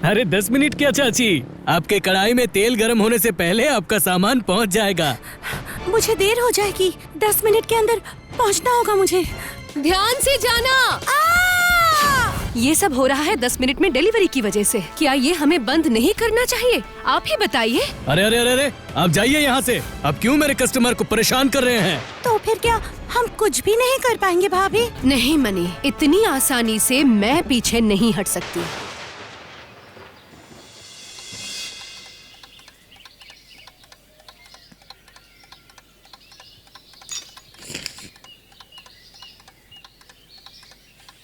अरे 10 मिनट क्या चाची, आपके कढ़ाई में तेल गर्म होने से पहले आपका सामान पहुंच जाएगा। मुझे देर हो जाएगी, 10 मिनट के अंदर पहुंचना होगा मुझे। ध्यान से जाना। ये सब हो रहा है 10 मिनट में डिलीवरी की वजह से। क्या ये हमें बंद नहीं करना चाहिए? आप ही बताइए। अरे अरे अरे अरे, आप जाइए यहाँ से। अब क्यों मेरे कस्टमर को परेशान कर रहे हैं? तो फिर क्या हम कुछ भी नहीं कर पाएंगे भाभी? नहीं मनी, इतनी आसानी से मैं पीछे नहीं हट सकती।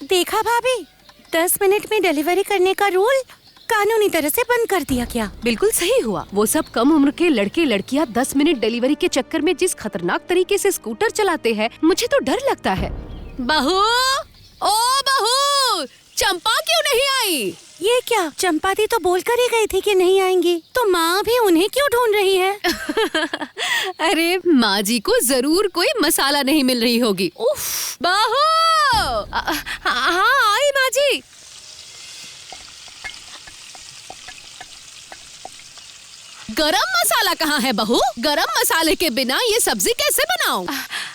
देखा भाभी, 10 मिनट में डिलीवरी करने का रूल कानूनी तरह से बंद कर दिया क्या? बिल्कुल सही हुआ। वो सब कम उम्र के लड़के लड़कियां 10 मिनट डिलीवरी के चक्कर में जिस खतरनाक तरीके से स्कूटर चलाते हैं, मुझे तो डर लगता है। बहू, ओ बहू, चंपा क्यों नहीं आई? ये क्या, चंपा दी तो बोल कर ही गई थी कि नहीं आएंगी, तो माँ भी उन्हें क्यों ढूंढ रही है? अरे माँ जी को जरूर कोई मसाला नहीं मिल रही होगी। उफ, बहू। हाँ आई माँ जी। गरम मसाला कहाँ है बहू? गरम मसाले के बिना ये सब्जी कैसे बनाऊं?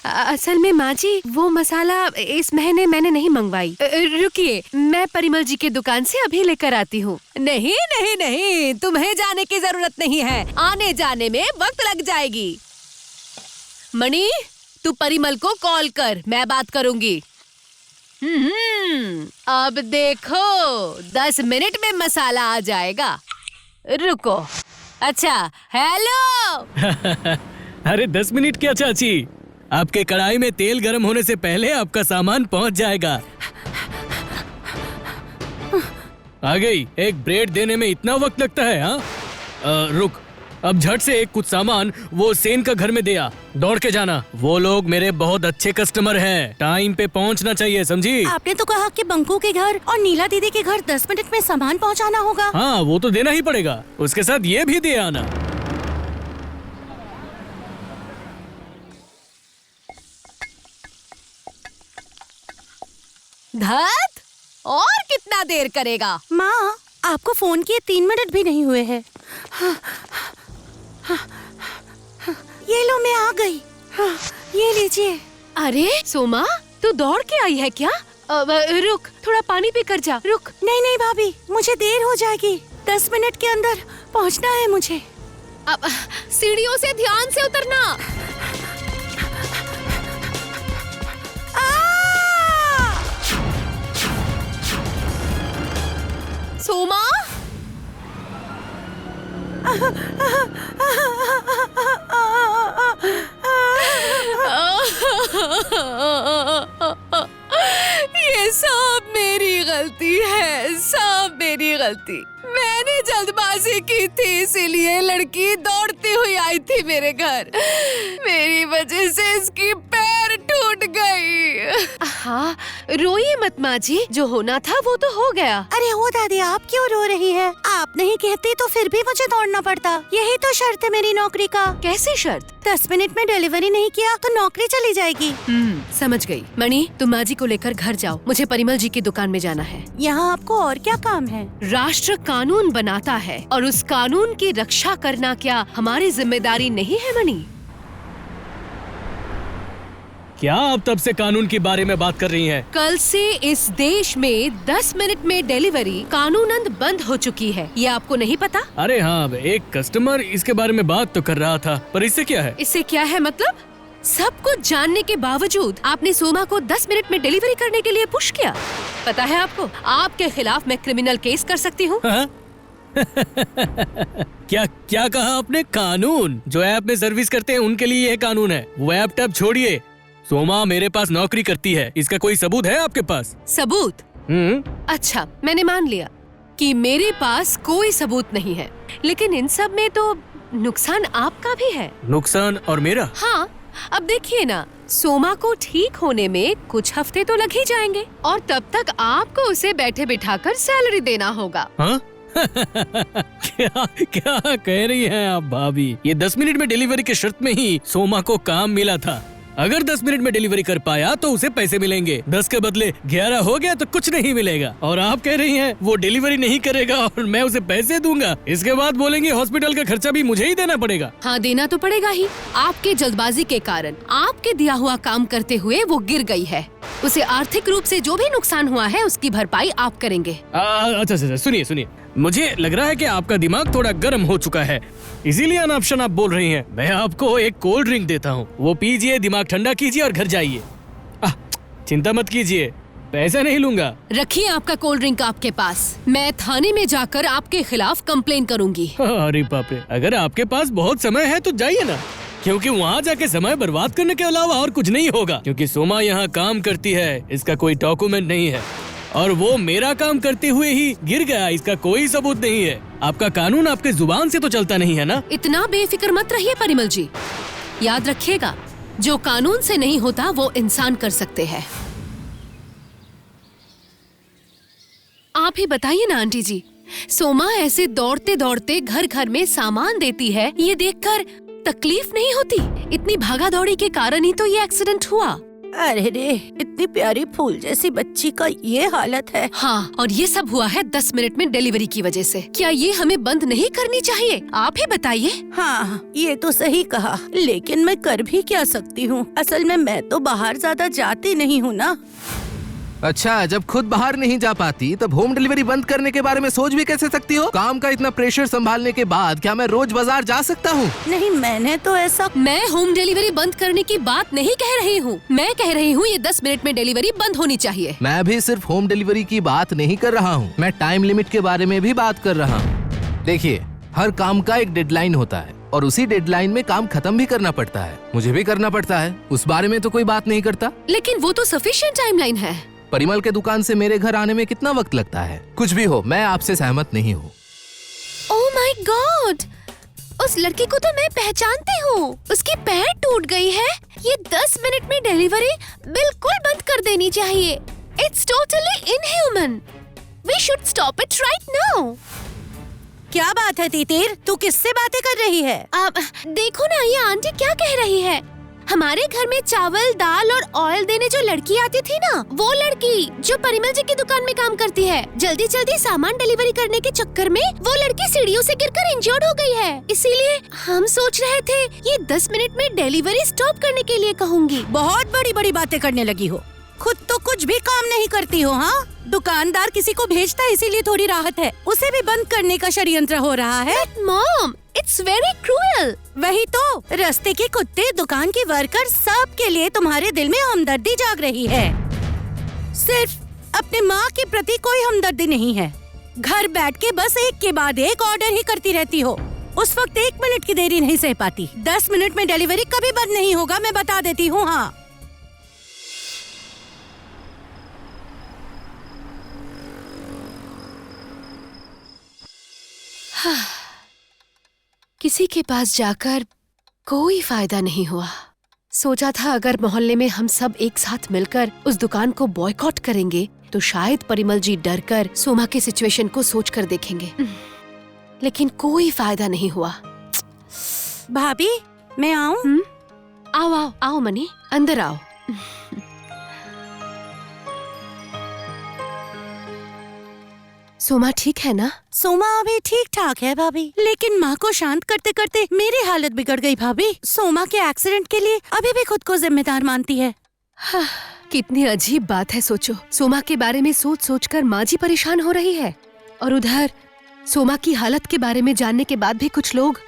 असल में माँ जी, वो मसाला इस महीने मैंने नहीं मंगवाई। रुकिए, मैं परिमल जी के दुकान से अभी लेकर आती हूँ। नहीं नहीं नहीं, तुम्हें जाने की जरूरत नहीं है, आने जाने में वक्त लग जाएगी। मणि, तू परिमल को कॉल कर, मैं बात करूँगी। अब देखो 10 मिनट में मसाला आ जाएगा। रुको। अच्छा, हेलो। अरे 10 मिनट क्या चाची, आपके कढ़ाई में तेल गर्म होने से पहले आपका सामान पहुंच जाएगा। आ गई। एक ब्रेड देने में इतना वक्त लगता है? हाँ, रुक, अब झट से कुछ सामान वो सेन का घर में दे आ। दौड़ के जाना, वो लोग मेरे बहुत अच्छे कस्टमर हैं, टाइम पे पहुंचना चाहिए, समझी? आपने तो कहा कि बंकू के घर और नीला दीदी के घर 10 मिनट में सामान पहुंचाना होगा। हाँ, वो तो देना ही पड़ेगा, उसके साथ ये भी दे आना। धत, और कितना देर करेगा? माँ, आपको फोन किए 3 मिनट भी नहीं हुए हैं। ये लो, मैं आ गई। ये लीजिए। अरे सोमा, तू दौड़ के आई है क्या? रुक, थोड़ा पानी पी कर जा। रुक। नहीं नहीं भाभी, मुझे देर हो जाएगी, 10 मिनट के अंदर पहुंचना है मुझे। अब सीढ़ियों से ध्यान से उतरना। सोमा, ये सब मेरी गलती है, सब मेरी गलती। मैंने जल्दबाजी की थी, इसीलिए लड़की दौड़ती हुई आई थी मेरे घर। मेरी वजह से इसकी पैर टूट गई। हाँ, रोइए मत माँ जी, जो होना था वो तो हो गया। अरे हो दादी, आप क्यों रो रही है? आप नहीं कहती तो फिर भी मुझे दौड़ना पड़ता। यही तो शर्त है मेरी नौकरी का। कैसी शर्त? 10 मिनट में डिलीवरी नहीं किया तो नौकरी चली जाएगी। समझ गई। मणि, तुम माँ जी को लेकर घर जाओ, मुझे परिमल जी की दुकान में जाना है। यहाँ आपको और क्या काम है? राष्ट्र कानून बनाता है और उस कानून की रक्षा करना क्या हमारी जिम्मेदारी नहीं है मणि? क्या आप तब से कानून के बारे में बात कर रही हैं? कल से इस देश में 10 मिनट में डिलीवरी कानूनन बंद हो चुकी है, ये आपको नहीं पता? अरे हाँ, एक कस्टमर इसके बारे में बात तो कर रहा था, पर इससे क्या है? इससे क्या है मतलब? सब कुछ जानने के बावजूद आपने सोमा को 10 मिनट में डिलीवरी करने के लिए पुश किया। पता है आपको, आपके खिलाफ मैं क्रिमिनल केस कर सकती हूँ। क्या क्या कहा आपने? कानून? जो ऐप में सर्विस करते हैं उनके लिए यह कानून है। वो ऐप टैप छोड़िए। सोमा मेरे पास नौकरी करती है, इसका कोई सबूत है आपके पास? सबूत? अच्छा, मैंने मान लिया कि मेरे पास कोई सबूत नहीं है, लेकिन इन सब में तो नुकसान आपका भी है। नुकसान और मेरा? हाँ, अब देखिए ना, सोमा को ठीक होने में कुछ हफ्ते तो लग ही जाएंगे और तब तक आपको उसे बैठे बिठाकर सैलरी देना होगा। हाँ? क्या क्या कह रही हैं आप भाभी? ये 10 मिनट में डिलीवरी के शर्त में ही सोमा को काम मिला था। अगर 10 मिनट में डिलीवरी कर पाया तो उसे पैसे मिलेंगे, 10 के बदले 11 हो गया तो कुछ नहीं मिलेगा। और आप कह रही हैं वो डिलीवरी नहीं करेगा और मैं उसे पैसे दूंगा, इसके बाद बोलेंगे हॉस्पिटल का खर्चा भी मुझे ही देना पड़ेगा। हाँ, देना तो पड़ेगा ही। आपके जल्दबाजी के कारण आपके दिया हुआ काम करते हुए वो गिर गई है। उसे आर्थिक रूप से जो भी नुकसान हुआ है उसकी भरपाई आप करेंगे। अच्छा, सुनिए, मुझे लग रहा है कि आपका दिमाग थोड़ा गर्म हो चुका है, इसीलिए अनाप शनाप बोल रही हैं। मैं आपको एक कोल्ड ड्रिंक देता हूँ, वो पीजिए, दिमाग ठंडा कीजिए और घर जाइए। चिंता मत कीजिए, पैसा नहीं लूंगा। रखिए आपका कोल्ड ड्रिंक आपके पास। मैं थाने में जाकर आपके खिलाफ कंप्लेन करूंगी। अरे बाप रे, अगर आपके पास बहुत समय है तो जाइए ना, क्योंकि वहाँ जाके समय बर्बाद करने के अलावा और कुछ नहीं होगा। क्योंकि सोमा यहाँ काम करती है, इसका कोई डॉक्यूमेंट नहीं है, और वो मेरा काम करते हुए ही गिर गया, इसका कोई सबूत नहीं है। आपका कानून आपके जुबान से तो चलता नहीं है ना। इतना बेफिक्र मत रहिए परिमल जी, याद रखिएगा जो कानून से नहीं होता वो इंसान कर सकते हैं। आप ही बताइए ना आंटी जी, सोमा ऐसे दौड़ते दौड़ते घर घर में सामान देती है, ये देखकर तकलीफ नहीं होती? इतनी भागा दौड़ी के कारण ही तो ये एक्सीडेंट हुआ। अरे रे, इतनी प्यारी फूल जैसी बच्ची का ये हालत है। हाँ, और ये सब हुआ है 10 मिनट में डिलीवरी की वजह से। क्या ये हमें बंद नहीं करनी चाहिए? आप ही बताइए। हाँ, ये तो सही कहा, लेकिन मैं कर भी क्या सकती हूँ? असल में मैं तो बाहर ज्यादा जाती नहीं हूँ ना। अच्छा, जब खुद बाहर नहीं जा पाती तब होम डिलीवरी बंद करने के बारे में सोच भी कैसे सकती हो? काम का इतना प्रेशर संभालने के बाद क्या मैं रोज बाजार जा सकता हूँ? नहीं, मैंने तो ऐसा। मैं होम डिलीवरी बंद करने की बात नहीं कह रही हूँ, मैं कह रही हूँ ये 10 मिनट में डिलीवरी बंद होनी चाहिए। मैं भी सिर्फ होम डिलीवरी की बात नहीं कर रहा हूँ, मैं टाइम लिमिट के बारे में भी बात कर रहा हूँ। देखिए, हर काम का एक डेडलाइन होता है और उसी डेडलाइन में काम खत्म भी करना पड़ता है। मुझे भी करना पड़ता है, उस बारे में तो कोई बात नहीं करता। लेकिन वो तो सफिशिएंट टाइमलाइन है। परिमल के दुकान से मेरे घर आने में कितना वक्त लगता है? कुछ भी हो, मैं आपसे सहमत नहीं हूँ। ओह माय गॉड, उस लड़की को तो मैं पहचानती हूँ, उसकी पैर टूट गई है। ये 10 मिनट में डिलीवरी बिल्कुल बंद कर देनी चाहिए। It's totally inhuman. We should stop it right now. क्या बात है तीतिर, तू किससे बातें कर रही है? देखो ना, ये आंटी क्या कह रही है। हमारे घर में चावल, दाल और ऑयल देने जो लड़की आती थी ना, वो लड़की जो परिमल जी की दुकान में काम करती है, जल्दी जल्दी सामान डिलीवरी करने के चक्कर में वो लड़की सीढ़ियों से गिरकर इंजर्ड हो गई है। इसीलिए हम सोच रहे थे ये 10 मिनट में डिलीवरी स्टॉप करने के लिए कहूँगी। बहुत बड़ी बड़ी बातें करने लगी हो, खुद तो कुछ भी काम नहीं करती हो। हाँ, दुकानदार किसी को भेजता है इसीलिए थोड़ी राहत है, उसे भी बंद करने का षड्यंत्र हो रहा है। Mom, it's very cruel. वही तो, रास्ते के कुत्ते, दुकान के वर्कर, सब के लिए तुम्हारे दिल में हमदर्दी जाग रही है। सिर्फ अपने माँ के प्रति कोई हमदर्दी नहीं है। घर बैठ के बस एक के बाद एक ऑर्डर ही करती रहती हो। उस वक्त 1 मिनट की देरी नहीं सह पाती। 10 मिनट में डिलीवरी कभी बंद नहीं होगा, मैं बता देती हूँ। हाँ, किसी के पास जाकर कोई फायदा नहीं हुआ। सोचा था अगर मोहल्ले में हम सब एक साथ मिलकर उस दुकान को बॉयकॉट करेंगे तो शायद परिमल जी डरकर सोमा के सिचुएशन को सोचकर देखेंगे, लेकिन कोई फायदा नहीं हुआ। भाभी, मैं आऊँ? आओ आओ आओ मनी, अंदर आओ। सोमा ठीक है ना? सोमा अभी ठीक ठाक है भाभी, लेकिन माँ को शांत करते करते मेरी हालत बिगड़ गई भाभी। सोमा के एक्सीडेंट के लिए अभी भी खुद को जिम्मेदार मानती है। हाँ, कितनी अजीब बात है। सोचो, सोमा के बारे में सोच सोच कर माँ जी परेशान हो रही है, और उधर सोमा की हालत के बारे में जानने के बाद भी कुछ लोग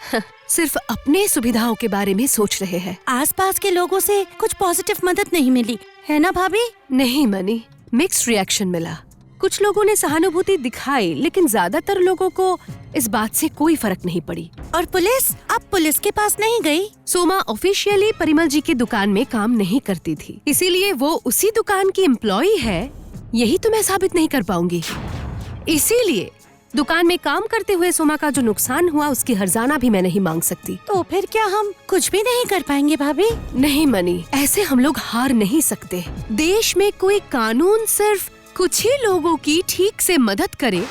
सिर्फ अपने सुविधाओं के बारे में सोच रहे हैं। आसपास के लोगों से कुछ पॉजिटिव मदद नहीं मिली है ना भाभी? नहीं मनी, मिक्स्ड रिएक्शन मिला। कुछ लोगों ने सहानुभूति दिखाई, लेकिन ज्यादातर लोगों को इस बात से कोई फर्क नहीं पड़ी। और पुलिस? अब पुलिस के पास नहीं गई? सोमा ऑफिशियली परिमल जी की दुकान में काम नहीं करती थी, इसीलिए वो उसी दुकान की एम्प्लॉई है, यही तो मैं साबित नहीं कर पाऊंगी। इसीलिए दुकान में काम करते हुए सोमा का जो नुकसान हुआ उसकी हर्जाना भी मैं नहीं मांग सकती। तो फिर क्या हम कुछ भी नहीं कर पाएंगे भाभी? नहीं मनी, ऐसे हम लोग हार नहीं सकते। देश में कोई कानून सिर्फ कुछ ही लोगों की ठीक से मदद करे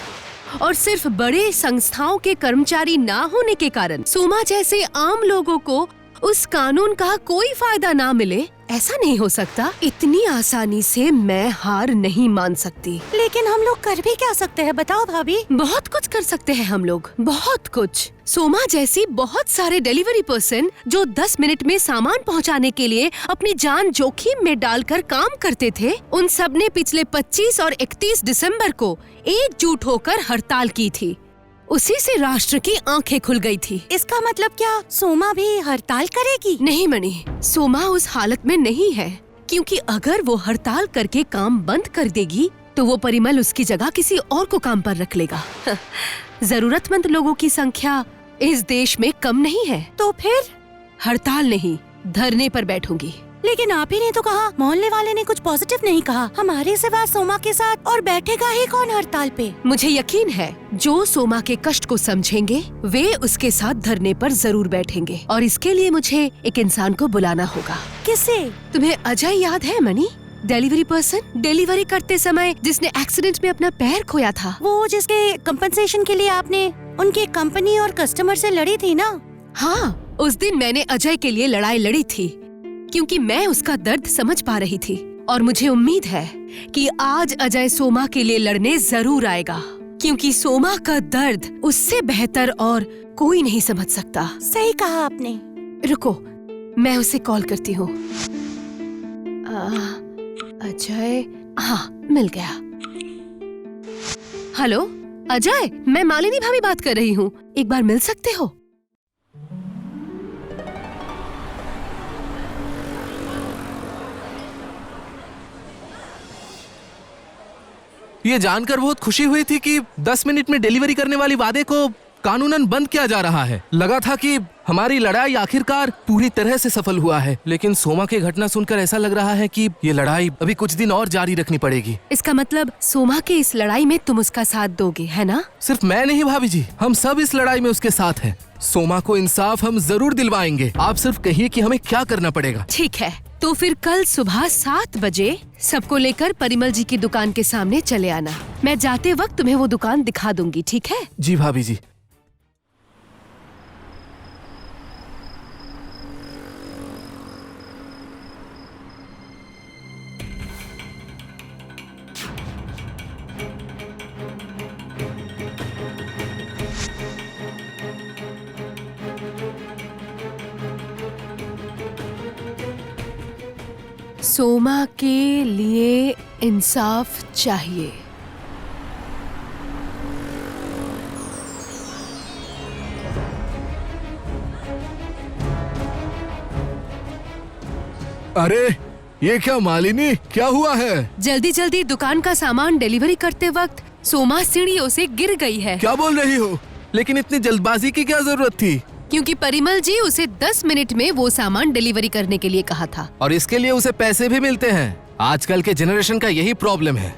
और सिर्फ बड़े संस्थाओं के कर्मचारी ना होने के कारण सोमा जैसे आम लोगों को उस कानून का कोई फायदा ना मिले, ऐसा नहीं हो सकता। इतनी आसानी से मैं हार नहीं मान सकती। लेकिन हम लोग कर भी क्या सकते हैं, बताओ भाभी। बहुत कुछ कर सकते हैं हम लोग, बहुत कुछ। सोमा जैसी बहुत सारे डिलीवरी पर्सन जो 10 मिनट में सामान पहुंचाने के लिए अपनी जान जोखिम में डालकर काम करते थे, उन सब ने पिछले 25 और 31 दिसंबर को एकजुट होकर हड़ताल की थी। उसी से राष्ट्र की आंखें खुल गई थी। इसका मतलब क्या सोमा भी हड़ताल करेगी? नहीं मणि, सोमा उस हालत में नहीं है, क्योंकि अगर वो हड़ताल करके काम बंद कर देगी तो वो परिमल उसकी जगह किसी और को काम पर रख लेगा। जरूरतमंद लोगों की संख्या इस देश में कम नहीं है। तो फिर? हड़ताल नहीं, धरने पर बैठूंगी। लेकिन आप ही ने तो कहा, मोहल्ले वाले ने कुछ पॉजिटिव नहीं कहा। हमारे सिवा सोमा के साथ और बैठेगा ही कौन हड़ताल पे? मुझे यकीन है जो सोमा के कष्ट को समझेंगे वे उसके साथ धरने पर जरूर बैठेंगे, और इसके लिए मुझे एक इंसान को बुलाना होगा। किसे? तुम्हें अजय याद है मणि? डिलीवरी पर्सन, डिलीवरी करते समय जिसने एक्सीडेंट में अपना पैर खोया था। वो जिसके कंपनसेशन के लिए आपने उनकी कंपनी और कस्टमर से लड़ी थी ना? हाँ, उस दिन मैंने अजय के लिए लड़ाई लड़ी थी, क्योंकि मैं उसका दर्द समझ पा रही थी, और मुझे उम्मीद है कि आज अजय सोमा के लिए लड़ने जरूर आएगा, क्योंकि सोमा का दर्द उससे बेहतर और कोई नहीं समझ सकता। सही कहा आपने। रुको, मैं उसे कॉल करती हूँ। अजय, हाँ मिल गया। हेलो अजय, मैं मालिनी भाभी बात कर रही हूँ, एक बार मिल सकते हो? ये जानकर बहुत खुशी हुई थी कि 10 मिनट में डिलीवरी करने वाली वादे को कानूनन बंद किया जा रहा है। लगा था कि हमारी लड़ाई आखिरकार पूरी तरह से सफल हुआ है, लेकिन सोमा की घटना सुनकर ऐसा लग रहा है कि ये लड़ाई अभी कुछ दिन और जारी रखनी पड़ेगी। इसका मतलब सोमा के इस लड़ाई में तुम उसका साथ दोगे, है ना? सिर्फ मैं नहीं भाभी जी, हम सब इस लड़ाई में उसके साथ हैं। सोमा को इंसाफ हम जरूर दिलवाएंगे। आप सिर्फ कहिए कि हमें क्या करना पड़ेगा। ठीक है, तो फिर कल सुबह 7 बजे सबको लेकर परिमल जी की दुकान के सामने चले आना। मैं जाते वक्त तुम्हें वो दुकान दिखा दूंगी, ठीक है? जी भाभी जी। सोमा के लिए इंसाफ चाहिए। अरे ये क्या मालिनी, क्या हुआ है? जल्दी जल्दी दुकान का सामान डिलीवरी करते वक्त सोमा सीढ़ियों से गिर गई है। क्या बोल रही हो? लेकिन इतनी जल्दबाजी की क्या जरूरत थी? क्योंकि परिमल जी उसे 10 मिनट में वो सामान डिलीवरी करने के लिए कहा था। और इसके लिए उसे पैसे भी मिलते हैं। आजकल के जनरेशन का यही प्रॉब्लम है।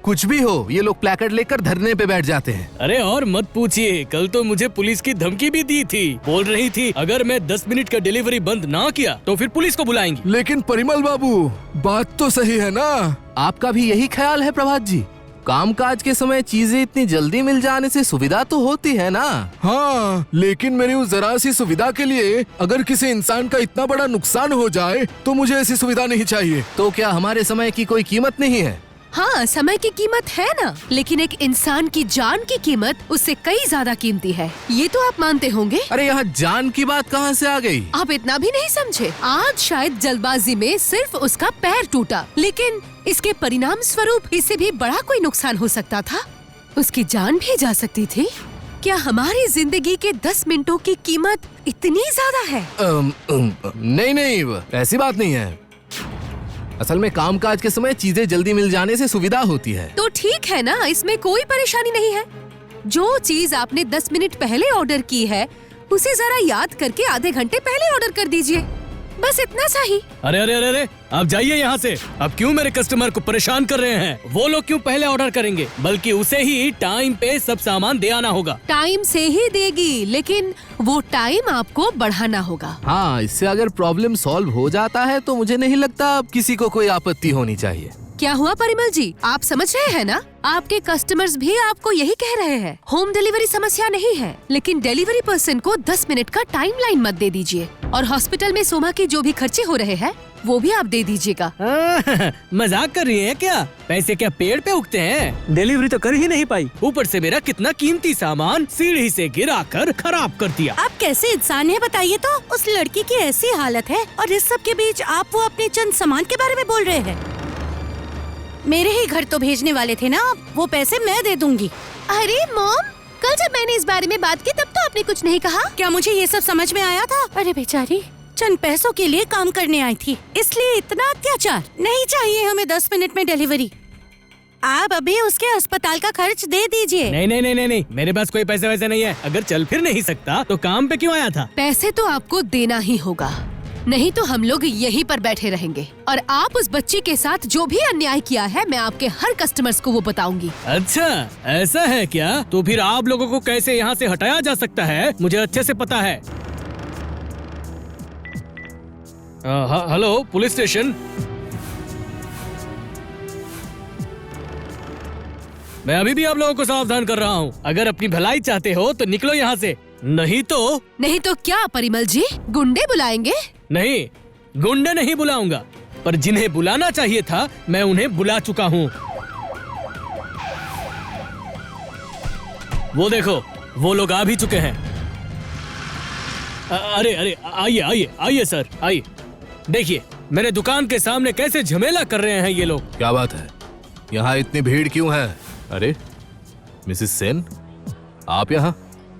कुछ भी हो, ये लोग प्लेकार्ड लेकर धरने पे बैठ जाते हैं। अरे और मत पूछिए, कल तो मुझे पुलिस की धमकी भी दी थी। बोल रही थी अगर मैं 10 मिनट का डिलीवरी बंद ना किया तो फिर पुलिस को बुलाएंगी। लेकिन परिमल बाबू, बात तो सही है ना? आपका भी यही ख्याल है प्रभात जी? कामकाज के समय चीजें इतनी जल्दी मिल जाने से सुविधा तो होती है ना? हाँ, लेकिन मेरी उस जरा सी सुविधा के लिए अगर किसी इंसान का इतना बड़ा नुकसान हो जाए तो मुझे ऐसी सुविधा नहीं चाहिए। तो क्या हमारे समय की कोई कीमत नहीं है? हाँ, समय की कीमत है ना, लेकिन एक इंसान की जान की कीमत उससे कई ज्यादा कीमती है। ये तो आप मानते होंगे। अरे यहाँ जान की बात कहाँ से आ गई? आप इतना भी नहीं समझे। आज शायद जल्दबाजी में सिर्फ उसका पैर टूटा, लेकिन इसके परिणाम स्वरूप इससे भी बड़ा कोई नुकसान हो सकता था। उसकी जान भी जा सकती थी। क्या हमारी जिंदगी के 10 मिनटों की कीमत इतनी ज्यादा है? नहीं, ऐसी बात नहीं है। असल में कामकाज के समय चीजें जल्दी मिल जाने से सुविधा होती है। तो ठीक है ना, इसमें कोई परेशानी नहीं है। जो चीज आपने 10 मिनट पहले ऑर्डर की है उसे जरा याद करके आधे घंटे पहले ऑर्डर कर दीजिए, बस इतना सा ही। अरे अरे अरे अरे, आप जाइए यहाँ से। अब क्यों मेरे कस्टमर को परेशान कर रहे हैं? वो लोग क्यों पहले ऑर्डर करेंगे, बल्कि उसे ही टाइम पे सब सामान दे आना होगा। टाइम से ही देगी, लेकिन वो टाइम आपको बढ़ाना होगा। हाँ, इससे अगर प्रॉब्लम सॉल्व हो जाता है तो मुझे नहीं लगता अब किसी को कोई आपत्ति होनी चाहिए। क्या हुआ परिमल जी, आप समझ रहे हैं ना? आपके कस्टमर्स भी आपको यही कह रहे हैं। होम डिलीवरी समस्या नहीं है, लेकिन डिलीवरी पर्सन को 10 मिनट का टाइमलाइन मत दे दीजिए। और हॉस्पिटल में सोमा के जो भी खर्चे हो रहे हैं वो भी आप दे दीजिएगा। मजाक कर रही हैं क्या? पैसे क्या पेड़ पे उगते हैं? डिलीवरी तो कर ही नहीं पाई, ऊपर से मेरा कितना कीमती सामान सीढ़ी से गिराकर खराब कर दिया। आप कैसे इंसान है बताइए तो? उस लड़की की ऐसी हालत है और इस सब के बीच आप वो अपने चंद सामान के बारे में बोल रहे हैं। मेरे ही घर तो भेजने वाले थे ना आप, वो पैसे मैं दे दूंगी। अरे मॉम, कल जब मैंने इस बारे में बात की तब तो आपने कुछ नहीं कहा। क्या मुझे ये सब समझ में आया था? अरे बेचारी चंद पैसों के लिए काम करने आई थी, इसलिए इतना अत्याचार। नहीं चाहिए हमें 10 मिनट में डिलीवरी। आप अभी उसके अस्पताल का खर्च दे दीजिए। नहीं नहीं नहीं नहीं नहीं, मेरे पास कोई पैसे वैसे नहीं है। अगर चल फिर नहीं सकता तो काम पे क्यों आया था? पैसे तो आपको देना ही होगा, नहीं तो हम लोग यहीं पर बैठे रहेंगे। और आप उस बच्ची के साथ जो भी अन्याय किया है, मैं आपके हर कस्टमर्स को वो बताऊंगी। अच्छा ऐसा है क्या? तो फिर आप लोगों को कैसे यहाँ से हटाया जा सकता है मुझे अच्छे से पता है। हेलो पुलिस स्टेशन, मैं अभी भी आप लोगों को सावधान कर रहा हूँ। अगर अपनी भलाई चाहते हो तो निकलो यहाँ से, नहीं तो क्या परिमल जी, गुंडे बुलाएंगे? नहीं, गुंडे नहीं बुलाऊंगा, पर जिन्हें बुलाना चाहिए था मैं उन्हें बुला चुका हूँ। वो देखो, वो लोग आ भी चुके हैं। अरे अरे आइए आइए आइए सर, आइए। देखिए मेरे दुकान के सामने कैसे झमेला कर रहे हैं ये लोग। क्या बात है, यहाँ इतनी भीड़ क्यों है? अरे मिसेस सेन, आप यहाँ?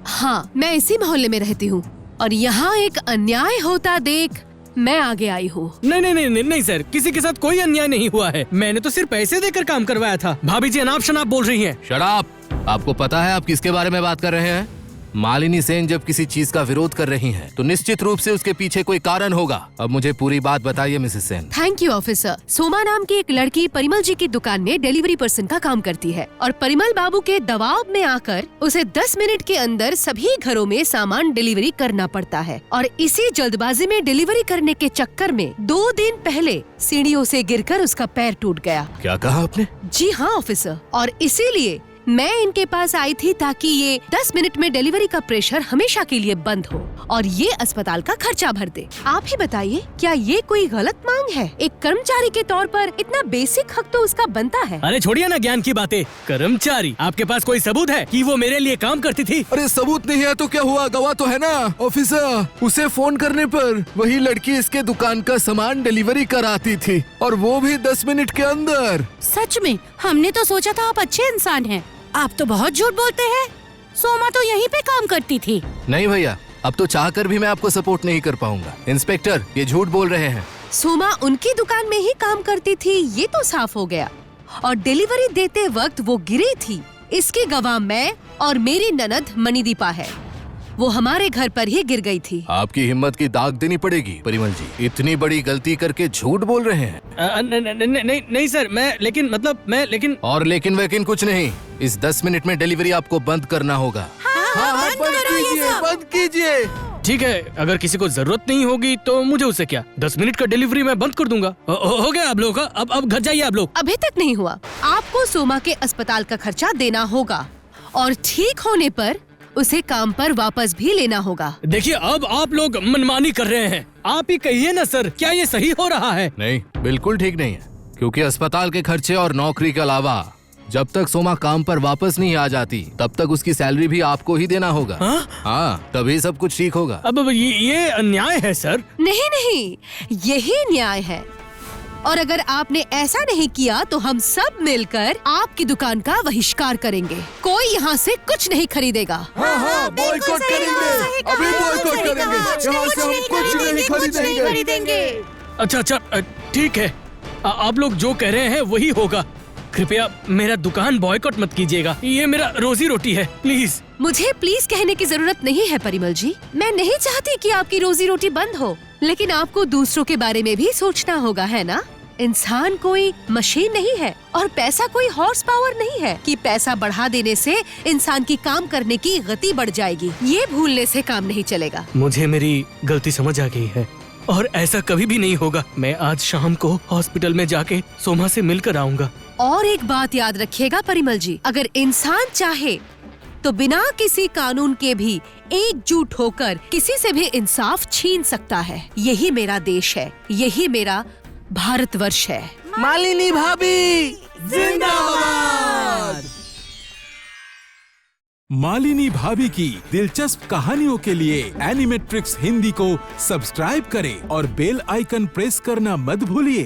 हाँ, मैं इसी मोहल्ले में रहती हूँ और यहाँ एक अन्याय होता देख मैं आगे आई हूँ। नहीं नहीं नहीं नहीं सर, किसी के साथ कोई अन्याय नहीं हुआ है। मैंने तो सिर्फ पैसे देकर काम करवाया था। भाभी जी अनाप शनाप बोल रही हैं। Shut up! आपको पता है आप किसके बारे में बात कर रहे हैं? मालिनी सेन जब किसी चीज का विरोध कर रही हैं, तो निश्चित रूप से उसके पीछे कोई कारण होगा। अब मुझे पूरी बात बताइए Mrs Sen. Thank you officer. Soma नाम की एक लड़की परिमल जी की दुकान में डिलीवरी पर्सन का काम करती है और परिमल बाबू के दबाव में आकर उसे 10 मिनट के अंदर सभी घरों में सामान डिलीवरी करना पड़ता है। और इसी जल्दबाजी में डिलीवरी करने के चक्कर में 2 दिन पहले सीढ़ियों से गिरकर उसका पैर टूट गया। क्या कहा आपने? जी हाँ ऑफिसर, और इसीलिए मैं इनके पास आई थी ताकि ये 10 मिनट में डिलीवरी का प्रेशर हमेशा के लिए बंद हो और ये अस्पताल का खर्चा भर दे। आप ही बताइए, क्या ये कोई गलत मांग है? एक कर्मचारी के तौर पर इतना बेसिक हक तो उसका बनता है। अरे छोड़िए ना ज्ञान की बातें। कर्मचारी, आपके पास कोई सबूत है कि वो मेरे लिए काम करती थी? अरे सबूत नहीं है तो क्या हुआ, गवाह तो है ना। ऑफिसर, उसे फोन करने पर वही लड़की इसके दुकान का सामान डिलीवरी कराती थी और वो भी 10 मिनट के अंदर। सच में हमने तो सोचा था आप अच्छे इंसान हैं। आप तो बहुत झूठ बोलते हैं। सोमा तो यहीं पे काम करती थी। नहीं भैया, अब तो चाहकर भी मैं आपको सपोर्ट नहीं कर पाऊंगा। इंस्पेक्टर, ये झूठ बोल रहे हैं। सोमा उनकी दुकान में ही काम करती थी, ये तो साफ हो गया। और डिलीवरी देते वक्त वो गिरी थी, इसकी गवाह मैं और मेरी ननद मणिदीपा है। वो हमारे घर पर ही गिर गई थी। आपकी हिम्मत की दाग देनी पड़ेगी परिमल जी। इतनी बड़ी गलती करके झूठ बोल रहे हैं। नहीं सर, लेकिन और लेकिन वैकिन कुछ नहीं। इस 10 मिनट में डिलीवरी आपको बंद करना होगा। हाँ, बंद कीजिए। ठीक है, अगर किसी को जरूरत नहीं होगी तो मुझे उससे क्या। 10 मिनट का डिलीवरी मैं बंद कर दूंगा। हो गया आप लोगों का। अब घर जाइए आप लोग। अभी तक नहीं हुआ। आपको सोमा के अस्पताल का खर्चा देना होगा और ठीक होने पर उसे काम पर वापस भी लेना होगा। देखिए अब आप लोग मनमानी कर रहे हैं। आप ही कहिए ना सर, क्या ये सही हो रहा है? नहीं, बिल्कुल ठीक नहीं है, क्योंकि अस्पताल के खर्चे और नौकरी के अलावा जब तक सोमा काम पर वापस नहीं आ जाती तब तक उसकी सैलरी भी आपको ही देना होगा। हाँ, तभी सब कुछ ठीक होगा। अब ये अन्याय है सर। नहीं, यही न्याय है। और अगर आपने ऐसा नहीं किया तो हम सब मिलकर आपकी दुकान का बहिष्कार करेंगे। कोई यहाँ से कुछ नहीं खरीदेगा। हाँ, बॉयकॉट करेंगे। अभी बॉयकॉट करेंगे। यहाँ से हम कुछ नहीं खरीदेंगे। अच्छा, ठीक है। आप लोग जो कह रहे हैं वही होगा। कृपया मेरा दुकान बॉयकॉट मत कीजिएगा, ये मेरा रोजी रोटी है, प्लीज। मुझे प्लीज कहने की जरूरत नहीं है परिमल जी। मैं नहीं चाहती कि आपकी रोजी रोटी बंद हो, लेकिन आपको दूसरों के बारे में भी सोचना होगा, है ना? इंसान कोई मशीन नहीं है और पैसा कोई हॉर्स पावर नहीं है कि पैसा बढ़ा देने से इंसान की काम करने की गति बढ़ जाएगी। ये भूलने से काम नहीं चलेगा। मुझे मेरी गलती समझ आ गई है और ऐसा कभी भी नहीं होगा। मैं आज शाम को हॉस्पिटल में जाके सोमा से मिलकर आऊंगा। और एक बात याद रखिएगा परिमल जी, अगर इंसान चाहे तो बिना किसी कानून के भी एकजुट होकर किसी से भी इंसाफ छीन सकता है। यही मेरा देश है, यही मेरा भारतवर्ष है। मालिनी भाभी जिंदाबाद। मालिनी भाभी की दिलचस्प कहानियों के लिए एनिमेट्रिक्स हिंदी को सब्सक्राइब करें और बेल आइकन प्रेस करना मत भूलिए।